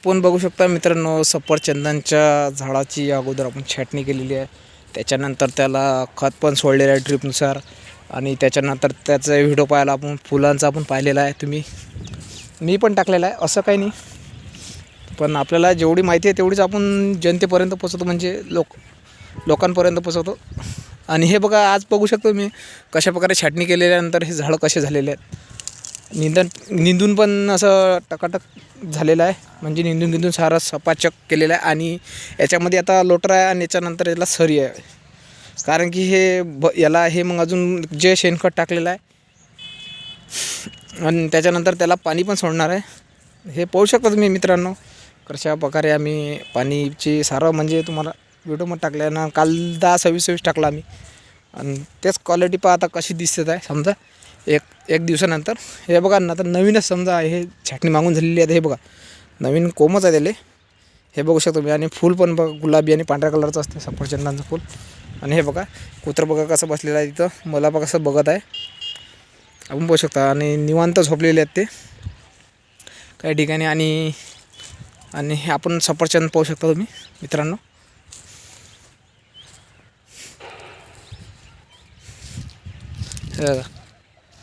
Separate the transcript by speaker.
Speaker 1: आपण बघू शकता मित्रांनो, सफरचंदांच्या झाडाची अगोदर आपण छाटणी केलेली आहे. त्याच्यानंतर त्याला खत पण सोडलेलं आहे ड्रिपनुसार. आणि त्याच्यानंतर त्याचा व्हिडिओ पाहायला आपण फुलांचा पण पाहिलेला आहे, मी पण टाकलेला आहे. असं काही नाही, पण आपल्याला जेवढी माहिती आहे तेवढीच आपण जनतेपर्यंत पोचवतो, म्हणजे लोकांपर्यंत पोचवतो. आणि हे बघा, आज बघू शकतो मी कशाप्रकारे छाटणी केल्यानंतर हे झाडं कसे झालेले आहेत. निंदून पण असं टकाटक झालेलं आहे, म्हणजे निंदून सारं सपाचक केलेलं आहे. आणि याच्यामध्ये आता लोटर आहे आणि याच्यानंतर याला सरी आहे, कारण की याला मग अजून जे शेणखत टाकलेलं आहे आणि त्याच्यानंतर त्याला पाणी पण सोडणार आहे. हे पाहू शकता तुम्ही मित्रांनो, कशा प्रकारे आम्ही पाणीची सारं म्हणजे तुम्हाला व्हिडिओमध्ये टाकलं ना. काल 10-26 टाकला आम्ही, आणि तेच क्वालिटी पहा आता कशी दिसत आहे. समजा एक दिवसानंतर हे बघा ना, आता नवीनच समजा हे छाटणी मागून झालेली आहे. हे बघा, नवीन कोमच आहे त्याला, हे बघू शकतो मी. आणि फूल पण बघा, गुलाबी आणि पांढऱ्या कलरचं असते सफरचंदांचं फूल. आणि हे बघा, कुत्रं बघा कसं बसलेलं आहे तिथं, मला बघा कसं बघत आहे, आपण बघू शकता. आणि निवांत झोपलेले आहेत ते काही ठिकाणी. आणि हे आपण सफरचंद पाहू शकता तुम्ही मित्रांनो. हे